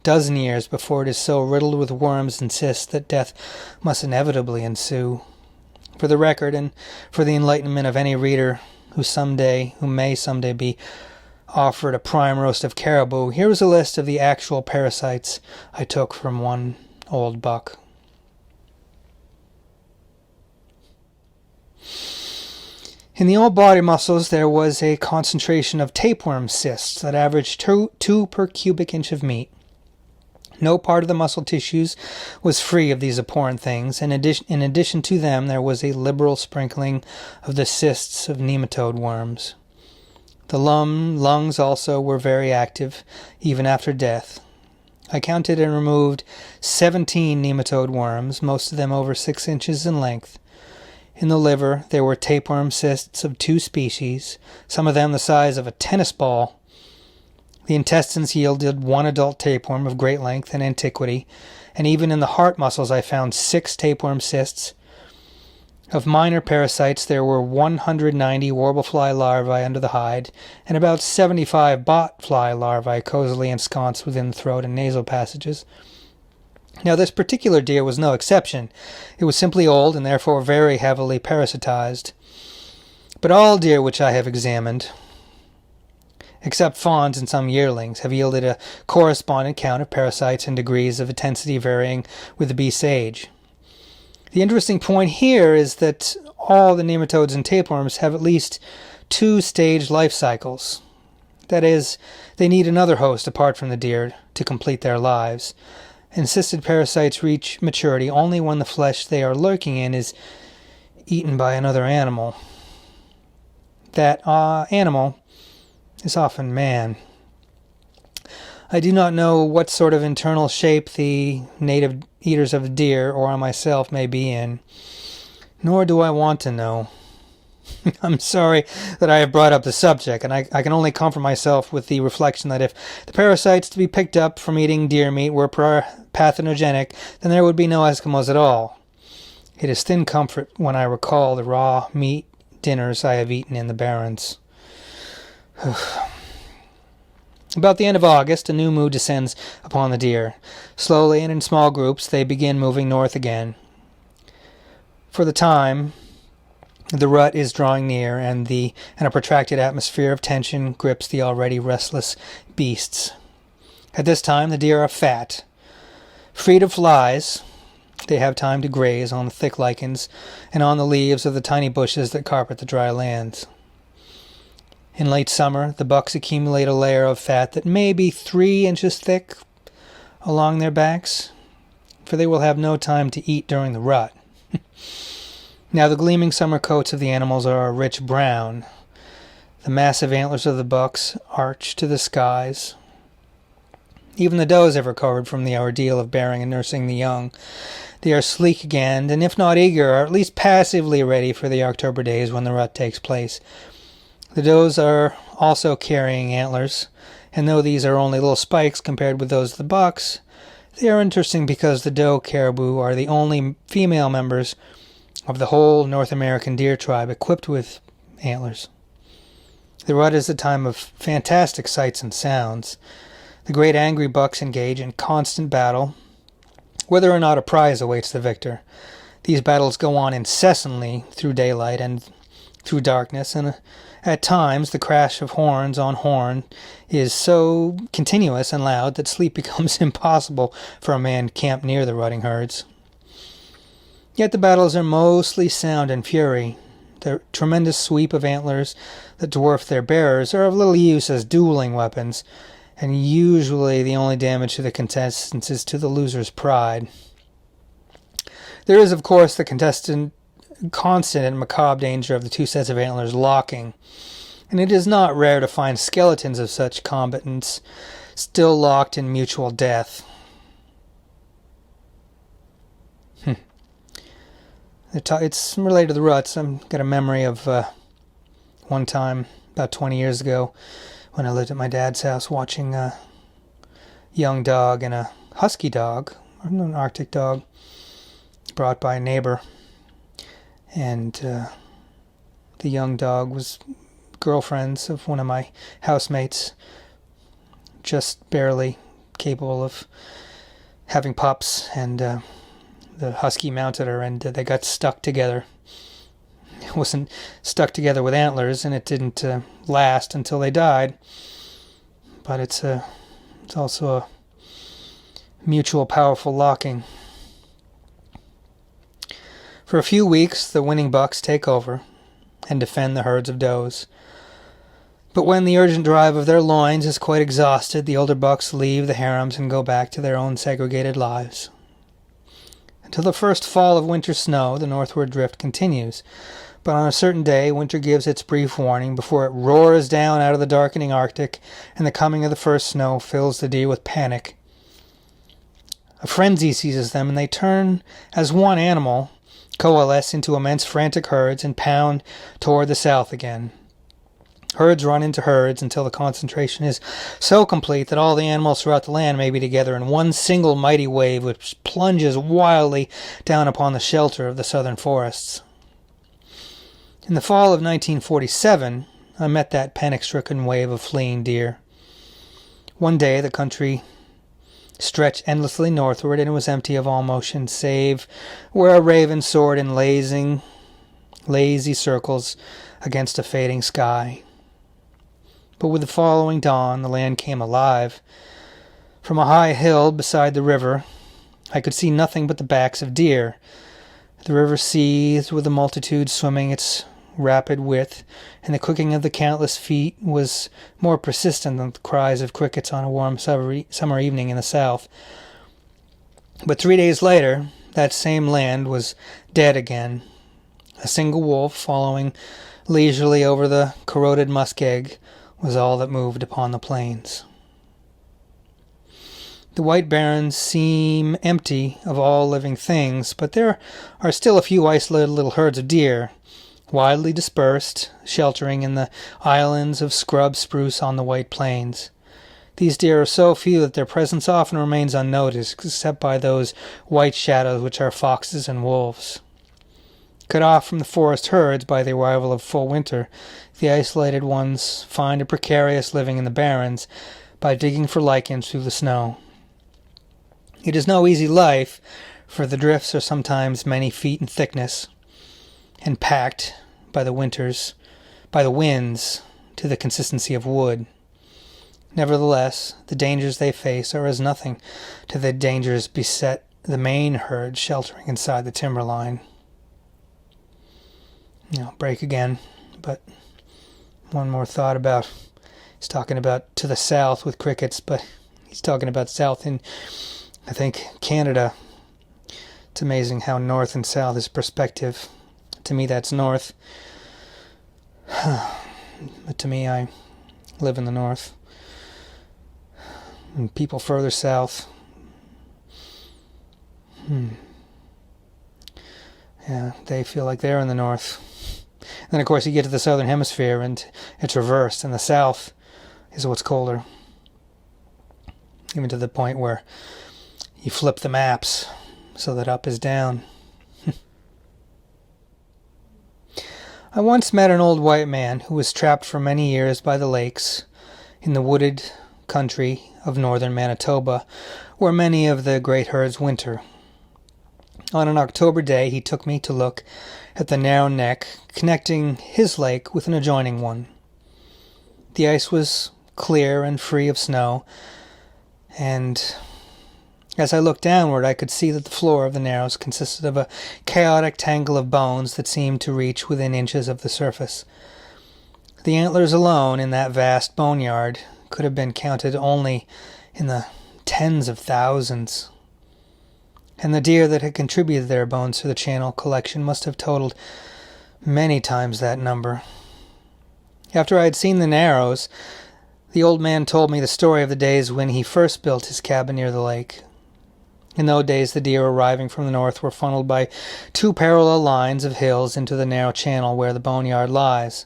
dozen years before it is so riddled with worms and cysts that death must inevitably ensue. For the record, and for the enlightenment of any reader who may someday be offered a prime roast of caribou, here is a list of the actual parasites I took from one old buck. In the old body muscles there was a concentration of tapeworm cysts that averaged 2 per cubic inch of meat. No part of the muscle tissues was free of these abhorrent things, and in addition to them there was a liberal sprinkling of the cysts of nematode worms. The lungs also were very active, even after death. I counted and removed 17 nematode worms, most of them over 6 inches in length. In the liver, there were tapeworm cysts of 2 species, some of them the size of a tennis ball. The intestines yielded 1 adult tapeworm of great length and antiquity, and even in the heart muscles I found 6 tapeworm cysts. Of minor parasites, there were 190 warblefly larvae under the hide, and about 75 botfly larvae cozily ensconced within the throat and nasal passages. Now this particular deer was no exception. It was simply old and therefore very heavily parasitized. But all deer which I have examined, except fawns and some yearlings, have yielded a corresponding count of parasites in degrees of intensity varying with the beast's age. The interesting point here is that all the nematodes and tapeworms have at least 2-stage life cycles. That is, they need another host apart from the deer to complete their lives. Encysted parasites reach maturity only when the flesh they are lurking in is eaten by another animal. That animal is often man. I do not know what sort of internal shape the native eaters of deer or myself may be in, nor do I want to know. I'm sorry that I have brought up the subject, and I can only comfort myself with the reflection that if the parasites to be picked up from eating deer meat were pathogenic, then there would be no Eskimos at all. It is thin comfort when I recall the raw meat dinners I have eaten in the Barrens. About the end of August, a new mood descends upon the deer. Slowly and in small groups, they begin moving north again. For the time, the rut is drawing near, and a protracted atmosphere of tension grips the already restless beasts. At this time, the deer are fat. Freed of flies, they have time to graze on the thick lichens and on the leaves of the tiny bushes that carpet the dry lands. In late summer, the bucks accumulate a layer of fat that may be 3 inches thick along their backs, for they will have no time to eat during the rut. Now the gleaming summer coats of the animals are a rich brown. The massive antlers of the bucks arch to the skies. Even the does have recovered from the ordeal of bearing and nursing the young. They are sleek again, and if not eager, are at least passively ready for the October days when the rut takes place. The does are also carrying antlers, and though these are only little spikes compared with those of the bucks, they are interesting because the doe caribou are the only female members of the whole North American deer tribe equipped with antlers. The rut is a time of fantastic sights and sounds. The great angry bucks engage in constant battle, whether or not a prize awaits the victor. These battles go on incessantly through daylight and through darkness, and at times the crash of horns on horn is so continuous and loud that sleep becomes impossible for a man camped near the rutting herds. Yet the battles are mostly sound and fury. The tremendous sweep of antlers that dwarf their bearers are of little use as dueling weapons, and usually the only damage to the contestants is to the loser's pride. There is, of course, the constant and macabre danger of the two sets of antlers locking, and it is not rare to find skeletons of such combatants still locked in mutual death. It's related to the ruts. I've got a memory of one time, about 20 years ago, when I lived at my dad's house, watching a young dog and a husky dog, or an Arctic dog, brought by a neighbor. And the young dog was girlfriends of one of my housemates, just barely capable of having pups, and the husky mounted her, and they got stuck together. It wasn't stuck together with antlers, and it didn't last until they died. But it's also a mutual powerful locking. For a few weeks, the winning bucks take over and defend the herds of does. But when the urgent drive of their loins is quite exhausted, the older bucks leave the harems and go back to their own segregated lives. Until the first fall of winter snow, the northward drift continues. But on a certain day, winter gives its brief warning before it roars down out of the darkening Arctic, and the coming of the first snow fills the deer with panic. A frenzy seizes them, and they turn as one animal, coalesce into immense frantic herds, and pound toward the south again. Herds run into herds until the concentration is so complete that all the animals throughout the land may be together in one single mighty wave which plunges wildly down upon the shelter of the southern forests. In the fall of 1947, I met that panic-stricken wave of fleeing deer. One day the country stretched endlessly northward, and it was empty of all motion, save where a raven soared in lazy circles against a fading sky. But with the following dawn, the land came alive. From a high hill beside the river, I could see nothing but the backs of deer. The river seethed with a multitude swimming its rapid width, and the clicking of the countless feet was more persistent than the cries of crickets on a warm summer evening in the south. But 3 days later, that same land was dead again. A single wolf, following leisurely over the corroded muskeg, was all that moved upon the plains. The white barrens seem empty of all living things, but there are still a few isolated little herds of deer, widely dispersed, sheltering in the islands of scrub spruce on the white plains. These deer are so few that their presence often remains unnoticed, except by those white shadows which are foxes and wolves. Cut off from the forest herds by the arrival of full winter, the isolated ones find a precarious living in the barrens by digging for lichens through the snow. It is no easy life, for the drifts are sometimes many feet in thickness, and packed by the winds to the consistency of wood. Nevertheless, the dangers they face are as nothing to the dangers beset the main herd sheltering inside the timberline. Break again, but one more thought about, he's talking about to the south with crickets, but he's talking about south in, I think, Canada. It's amazing how north and south is perspective. To me, that's north. But to me, I live in the north. And people further south, yeah, they feel like they're in the north. And then, of course, you get to the southern hemisphere, and it's reversed, and the south is what's colder. Even to the point where you flip the maps so that up is down. I once met an old white man who was trapped for many years by the lakes in the wooded country of northern Manitoba, where many of the great herds winter. On an October day, he took me to look at the narrow neck connecting his lake with an adjoining one. The ice was clear and free of snow, and as I looked downward, I could see that the floor of the narrows consisted of a chaotic tangle of bones that seemed to reach within inches of the surface. The antlers alone in that vast boneyard could have been counted only in the tens of thousands, and the deer that had contributed their bones to the channel collection must have totaled many times that number. After I had seen the narrows, the old man told me the story of the days when he first built his cabin near the lake. In those days, the deer arriving from the north were funneled by 2 parallel lines of hills into the narrow channel where the boneyard lies.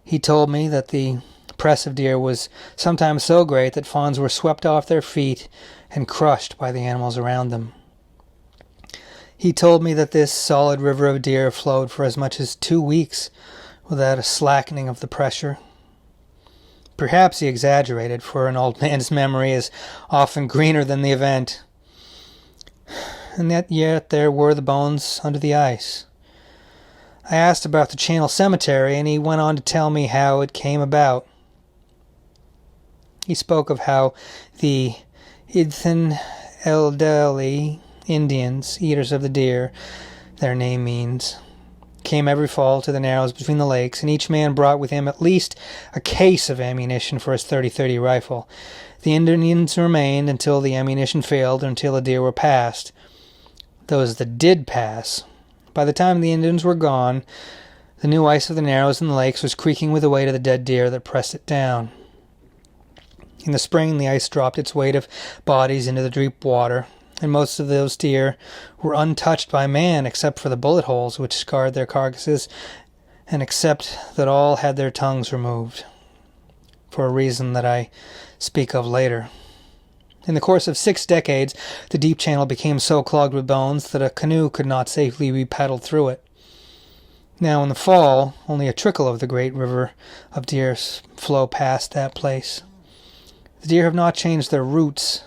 He told me that the press of deer was sometimes so great that fawns were swept off their feet and crushed by the animals around them. He told me that this solid river of deer flowed for as much as 2 weeks without a slackening of the pressure. Perhaps he exaggerated, for an old man's memory is often greener than the event. And yet there were the bones under the ice. I asked about the Channel Cemetery, and he went on to tell me how it came about. He spoke of how the Ihalmuit Indians, eaters of the deer, their name means, came every fall to the narrows between the lakes, and each man brought with him at least a case of ammunition for his 30-30 rifle. The Indians remained until the ammunition failed or until the deer were passed. Those that did pass. By the time the Indians were gone, the new ice of the narrows and the lakes was creaking with the weight of the dead deer that pressed it down. In the spring, the ice dropped its weight of bodies into the deep water, and most of those deer were untouched by man except for the bullet holes which scarred their carcasses, and except that all had their tongues removed, for a reason that I speak of later. In the course of 6 decades, the deep channel became so clogged with bones that a canoe could not safely be paddled through it. Now in the fall, only a trickle of the great river of deer flow past that place. The deer have not changed their routes.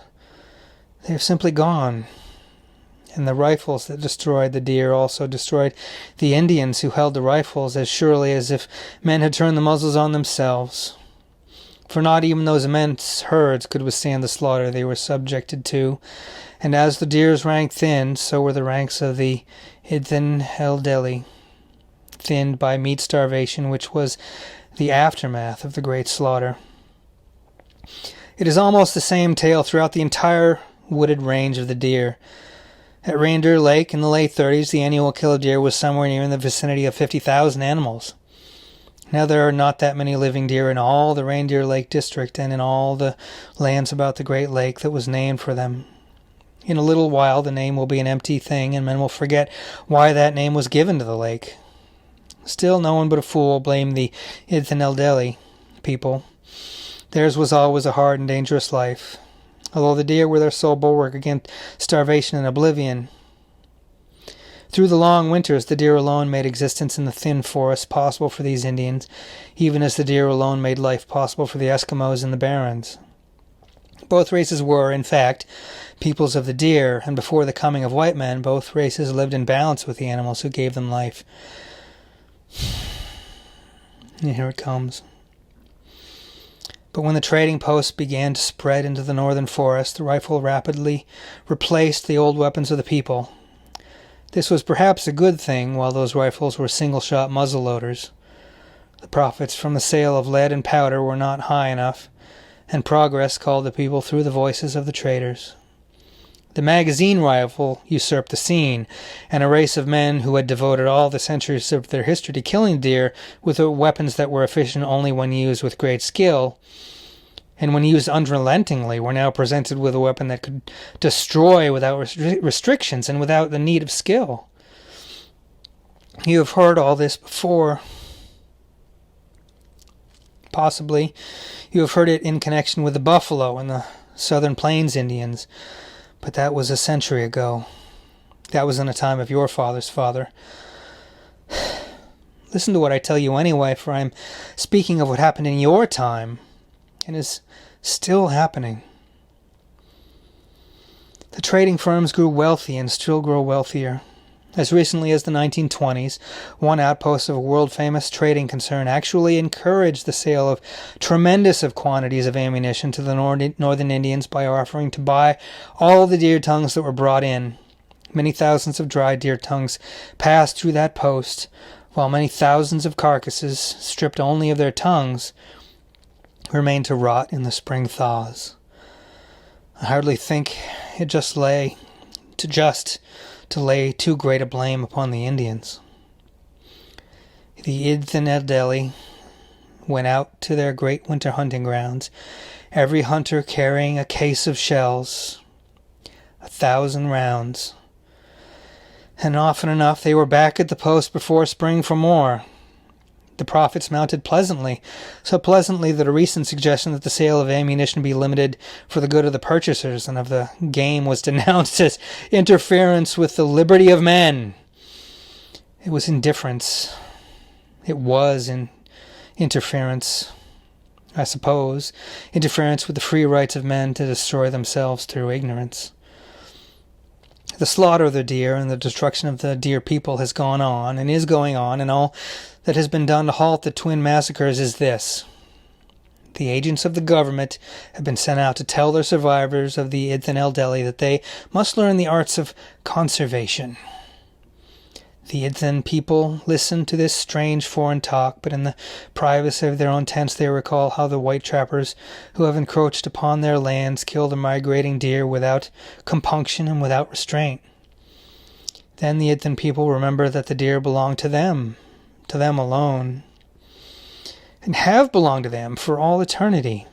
They have simply gone. And the rifles that destroyed the deer also destroyed the Indians who held the rifles as surely as if men had turned the muzzles on themselves. For not even those immense herds could withstand the slaughter they were subjected to, and as the deer's rank thinned, so were the ranks of the Ihalmuit, thinned by meat starvation, which was the aftermath of the great slaughter. It is almost the same tale throughout the entire wooded range of the deer. At Reindeer Lake in the late 30s, the annual kill of deer was somewhere near in the vicinity of 50,000 animals. Now there are not that many living deer in all the Reindeer Lake district and in all the lands about the Great Lake that was named for them. In a little while the name will be an empty thing and men will forget why that name was given to the lake. Still, no one but a fool blamed the Untitled people. Theirs was always a hard and dangerous life, although the deer were their sole bulwark against starvation and oblivion. Through the long winters, the deer alone made existence in the thin forest possible for these Indians, even as the deer alone made life possible for the Eskimos in the Barrens. Both races were, in fact, peoples of the deer, and before the coming of white men, both races lived in balance with the animals who gave them life. And here it comes. But when the trading posts began to spread into the northern forest, the rifle rapidly replaced the old weapons of the people. This was perhaps a good thing, while those rifles were single-shot muzzle-loaders. The profits from the sale of lead and powder were not high enough, and progress called the people through the voices of the traders. The magazine rifle usurped the scene, and a race of men who had devoted all the centuries of their history to killing deer with weapons that were efficient only when used with great skill, and when used unrelentingly, were now presented with a weapon that could destroy without restrictions and without the need of skill. You have heard all this before. Possibly you have heard it in connection with the buffalo and the Southern Plains Indians, but that was a century ago. That was in the time of your father's father. Listen to what I tell you anyway, for I am speaking of what happened in your time, and is still happening. The trading firms grew wealthy and still grow wealthier. As recently as the 1920s, one outpost of a world-famous trading concern actually encouraged the sale of tremendous quantities of ammunition to the northern Indians by offering to buy all the deer tongues that were brought in. Many thousands of dried deer tongues passed through that post, while many thousands of carcasses, stripped only of their tongues, remained to rot in the spring thaws. I hardly think it just lay to lay too great a blame upon the Indians. The Untitled went out to their great winter hunting grounds, every hunter carrying a case of shells, 1,000 rounds. And often enough they were back at the post before spring for more. The profits mounted pleasantly, so pleasantly that a recent suggestion that the sale of ammunition be limited for the good of the purchasers and of the game was denounced as interference with the liberty of men. It was indifference. It was interference, I suppose, interference with the free rights of men to destroy themselves through ignorance. The slaughter of the deer and the destruction of the deer people has gone on and is going on, and all that has been done to halt the twin massacres is this. The agents of the government have been sent out to tell their survivors of the Untitled that they must learn the arts of conservation. The Idthan people listen to this strange foreign talk, but in the privacy of their own tents they recall how the white trappers who have encroached upon their lands kill the migrating deer without compunction and without restraint. Then the Idthan people remember that the deer belong to them alone, and have belonged to them for all eternity.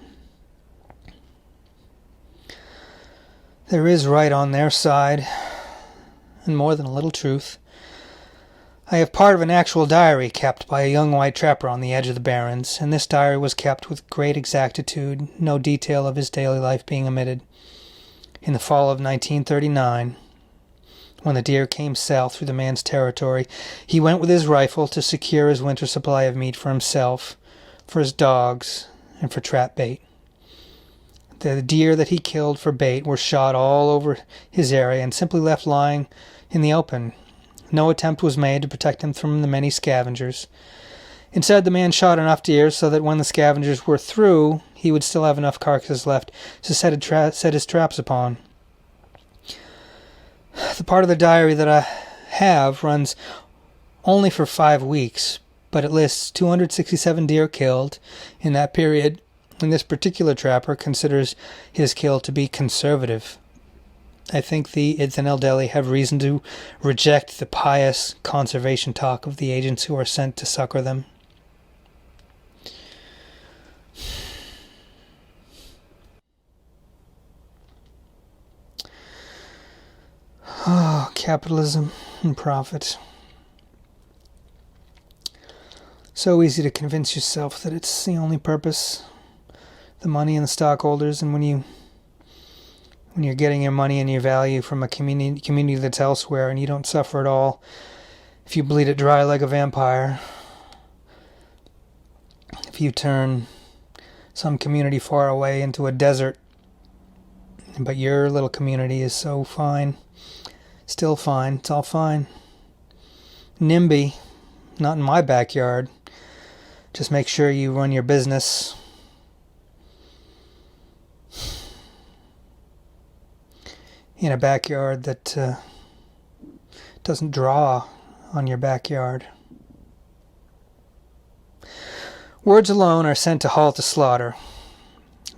There is right on their side, and more than a little truth. I have part of an actual diary kept by a young white trapper on the edge of the Barrens, and this diary was kept with great exactitude, no detail of his daily life being omitted. In the fall of 1939, when the deer came south through the man's territory, he went with his rifle to secure his winter supply of meat for himself, for his dogs, and for trap bait. The deer that he killed for bait were shot all over his area and simply left lying in the open. No attempt was made to protect him from the many scavengers. Instead, the man shot enough deer so that when the scavengers were through, he would still have enough carcasses left to set his traps upon. The part of the diary that I have runs only for 5 weeks, but it lists 267 deer killed in that period, and this particular trapper considers his kill to be conservative. I think the Idthan have reason to reject the pious conservation talk of the agents who are sent to succor them. Oh, capitalism and profit. So easy to convince yourself that it's the only purpose. The money and the stockholders, and when you're getting your money and your value from a community that's elsewhere and you don't suffer at all, if you bleed it dry like a vampire, if you turn some community far away into a desert, but your little community is so fine, still fine, it's all fine. NIMBY, not in my backyard. Just make sure you run your business in a backyard that doesn't draw on your backyard. Words alone are sent to halt the slaughter,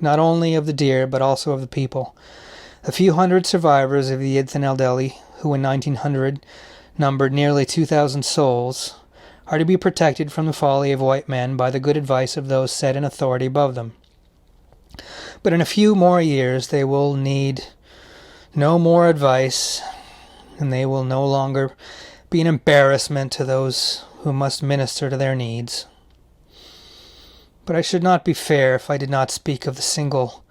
not only of the deer but also of the people. The few hundred survivors of the Idthan who in 1900 numbered nearly 2,000 souls, are to be protected from the folly of white men by the good advice of those set in authority above them. But in a few more years they will need no more advice, and they will no longer be an embarrassment to those who must minister to their needs. But I should not be fair if I did not speak of the single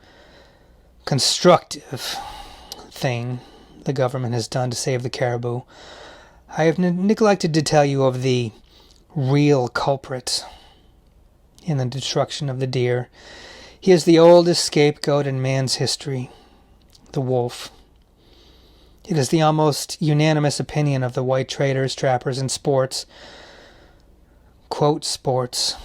constructive thing the government has done to save the caribou. I have neglected to tell you of the real culprit in the destruction of the deer. He is the oldest scapegoat in man's history, the wolf. It is the almost unanimous opinion of the white traders, trappers, and sports, quote, sports,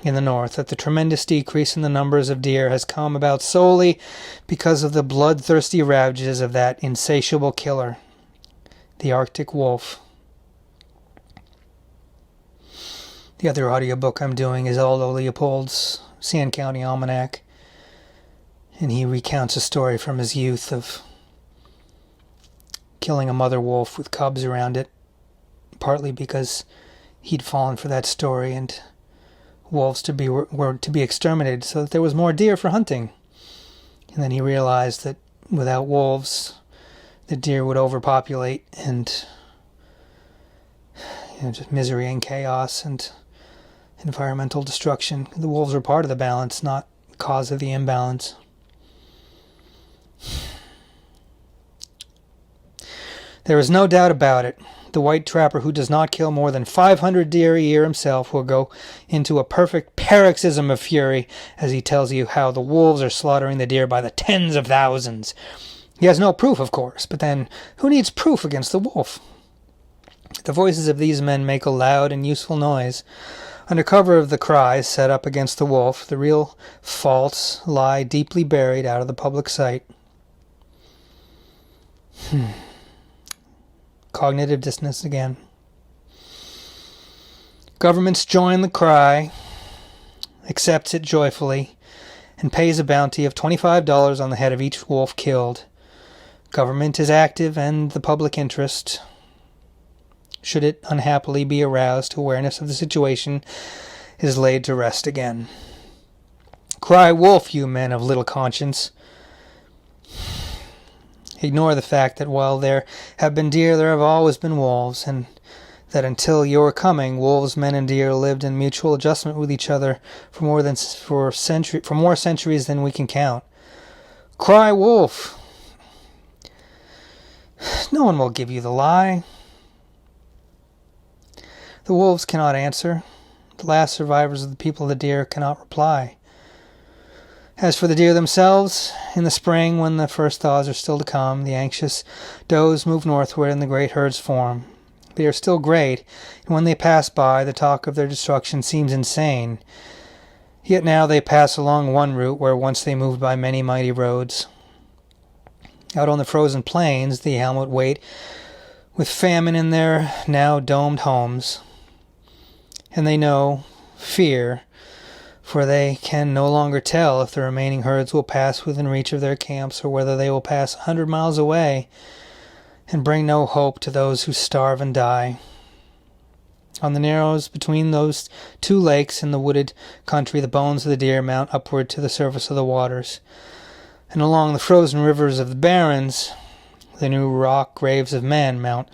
in the north, that the tremendous decrease in the numbers of deer has come about solely because of the bloodthirsty ravages of that insatiable killer, the Arctic wolf. The other audiobook I'm doing is Aldo Leopold's Sand County Almanac, and he recounts a story from his youth of killing a mother wolf with cubs around it, partly because he'd fallen for that story and wolves were to be exterminated so that there was more deer for hunting. And then he realized that without wolves, the deer would overpopulate and just misery and chaos and environmental destruction. The wolves were part of the balance, not the cause of the imbalance. There is no doubt about it. The white trapper who does not kill more than 500 deer a year himself will go into a perfect paroxysm of fury as he tells you how the wolves are slaughtering the deer by the tens of thousands. He has no proof, of course, but then who needs proof against the wolf? The voices of these men make a loud and useful noise. Under cover of the cries set up against the wolf, the real faults lie deeply buried out of the public sight. Cognitive dissonance again. Governments join the cry, accepts it joyfully, and pays a bounty of $25 on the head of each wolf killed. Government is active and the public interest, should it unhappily be aroused to awareness of the situation, is laid to rest again. Cry wolf, you men of little conscience. Ignore the fact that while there have been deer, there have always been wolves, and that until your coming, wolves, men, and deer lived in mutual adjustment with each other for more centuries than we can count. Cry wolf. No one will give you the lie. The wolves cannot answer. The last survivors of the people of the deer cannot reply. As for the deer themselves, in the spring, when the first thaws are still to come, the anxious does move northward and the great herds form. They are still great, and when they pass by, the talk of their destruction seems insane. Yet now they pass along one route where once they moved by many mighty roads. Out on the frozen plains, the Ihalmuit wait, with famine in their now domed homes. And they know fear, for they can no longer tell if the remaining herds will pass within reach of their camps, or whether they will pass 100 miles away and bring no hope to those who starve and die. On the narrows between those two lakes in the wooded country, the bones of the deer mount upward to the surface of the waters, and along the frozen rivers of the Barrens, the new rock graves of men mount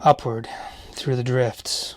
upward through the drifts.